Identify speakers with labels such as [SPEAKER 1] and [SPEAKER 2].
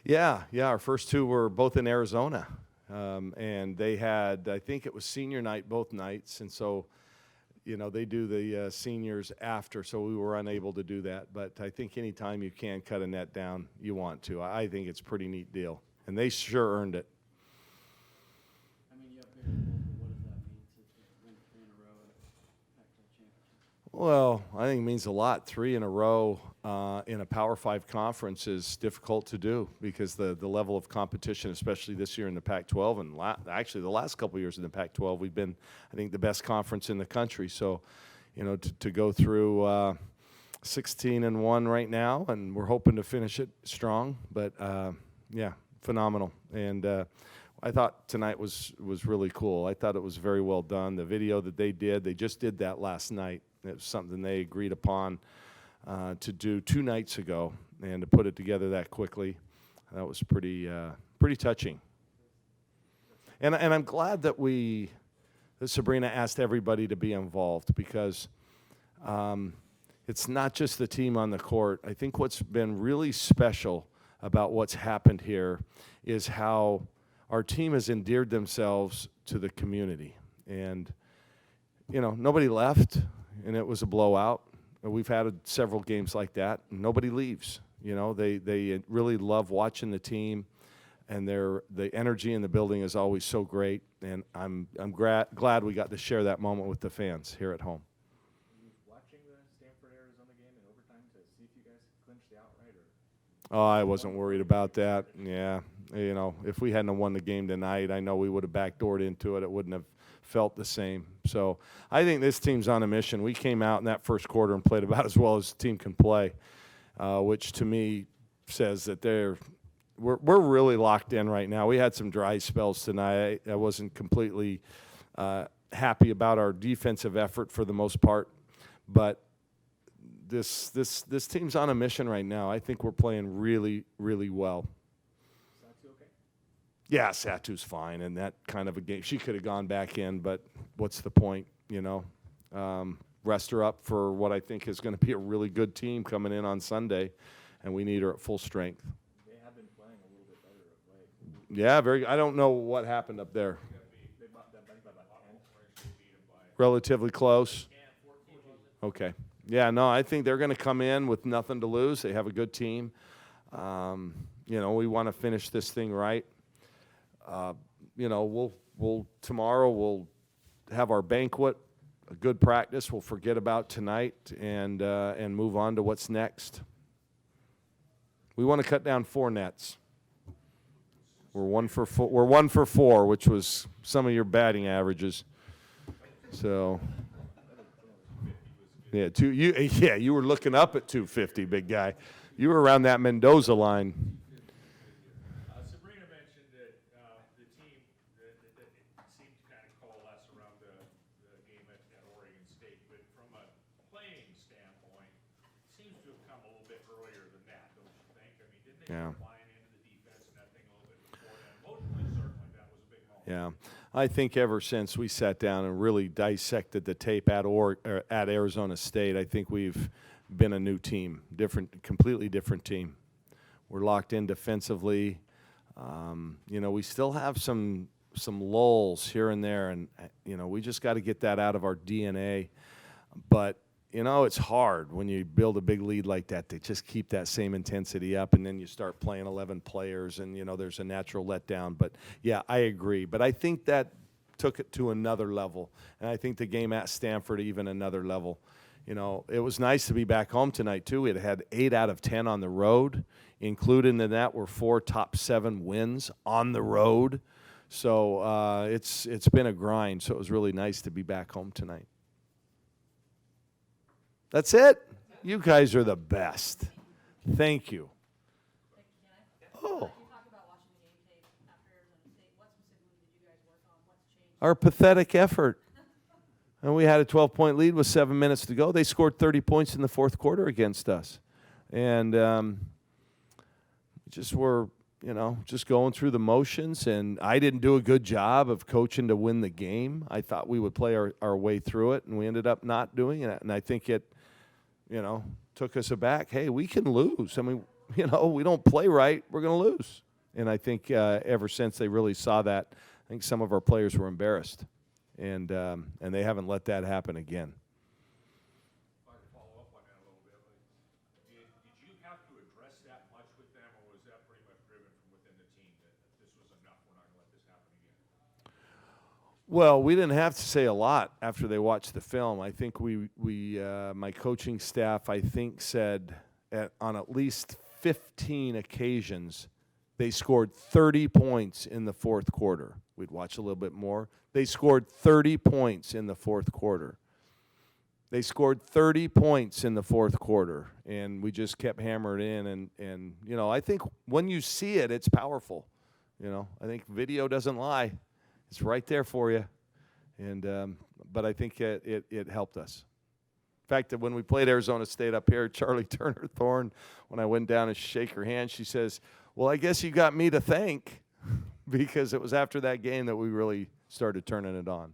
[SPEAKER 1] Yeah, our first two were both in Arizona. And they had, I think it was senior night both nights. And so, they do the seniors after, so we were unable to do that. But I think anytime you can cut a net down, you want to. I think it's a pretty neat deal. And they sure earned it.
[SPEAKER 2] I mean, you have bigger goals, but what does that mean to win 3 in a row at a Pac-12 championship?
[SPEAKER 1] Well, I think it means a lot. 3 in a row in a Power 5 conference is difficult to do because the level of competition, especially this year in the Pac-12 and actually the last couple of years in the Pac-12, we've been, I think, the best conference in the country. So, to go through 16-1 right now, and we're hoping to finish it strong. But yeah, phenomenal. And I thought tonight was really cool. I thought it was very well done. The video that they just did that last night. It was something they agreed upon to do 2 nights ago, and to put it together that quickly, that was pretty touching. And I'm glad that Sabrina asked everybody to be involved because it's not just the team on the court. I think what's been really special about what's happened here is how our team has endeared themselves to the community. And, nobody left, and it was a blowout. We've had several games like that, and nobody leaves. They really love watching the team, and the energy in the building is always so great. And I'm glad we got to share that moment with the fans here at home.
[SPEAKER 3] Were you watching the Stanford-Arizona game in overtime to see if you guys clinched the outright?
[SPEAKER 1] Oh, I wasn't worried about that. Yeah, if we hadn't won the game tonight, I know we would have backdoored into it. It wouldn't have felt the same. So I think this team's on a mission. We came out in that first quarter and played about as well as the team can play, which to me says that we're really locked in right now. We had some dry spells tonight. I wasn't completely happy about our defensive effort for the most part, but this team's on a mission right now. I think we're playing really, really well. Yeah, Satu's fine in that kind of a game. She could have gone back in, but what's the point, Rest her up for what I think is going to be a really good team coming in on Sunday, and we need her at full strength.
[SPEAKER 3] They have been playing a little bit better of late.
[SPEAKER 1] Yeah, very. I don't know what happened up there. Relatively close. Okay. Yeah, no, I think they're going to come in with nothing to lose. They have a good team. We want to finish this thing right. Tomorrow we'll have our banquet, a good practice. We'll forget about tonight and move on to what's next. We want to cut down 4 nets. We're 1 for 4. We're 1 for 4, which was some of your batting averages. So, yeah, you were looking up at 250, big guy. You were around that Mendoza line. Yeah. Yeah, I think ever since we sat down and really dissected the tape at Arizona State, I think we've been a new team, completely different team. We're locked in defensively. We still have some lulls here and there, and we just got to get that out of our DNA. But it's hard when you build a big lead like that to just keep that same intensity up, and then you start playing 11 players, and, there's a natural letdown. But, yeah, I agree. But I think that took it to another level, and I think the game at Stanford even another level. It was nice to be back home tonight, too. We had 8 out of 10 on the road. Included in that were 4 top 7 wins on the road. So it's been a grind, so it was really nice to be back home tonight. That's it? You guys are the best. Thank you. Oh.
[SPEAKER 4] You talked about watching the game tape after Arizona State. What specifically did you guys work on? What's changed?
[SPEAKER 1] Our pathetic effort. And we had a 12-point lead with 7 minutes to go. They scored 30 points in the fourth quarter against us. And just were, just going through the motions. And I didn't do a good job of coaching to win the game. I thought we would play our way through it, and we ended up not doing it. And I think it took us aback. Hey, we can lose. I mean, you know, we don't play right, we're going to lose. And I think ever since they really saw that, I think some of our players were embarrassed, and they haven't let that happen again.
[SPEAKER 5] If I could follow up on that a little bit, did you have to address that much with them, or was that pretty much driven from within the team that this was enough, we're not going to let this happen again?
[SPEAKER 1] Well, we didn't have to say a lot after they watched the film. I think my coaching staff, I think, said on at least 15 occasions they scored 30 points in the fourth quarter. We'd watch a little bit more. They scored 30 points in the fourth quarter. They scored 30 points in the fourth quarter, and we just kept hammering in. And you know, I think when you see it, it's powerful. You know, I think video doesn't lie. It's right there for you. And but I think it helped us. In fact, that when we played Arizona State up here, Charlie Turner Thorne, when I went down and shake her hand, she says, "Well, I guess you got me to thank," because it was after that game that we really started turning it on.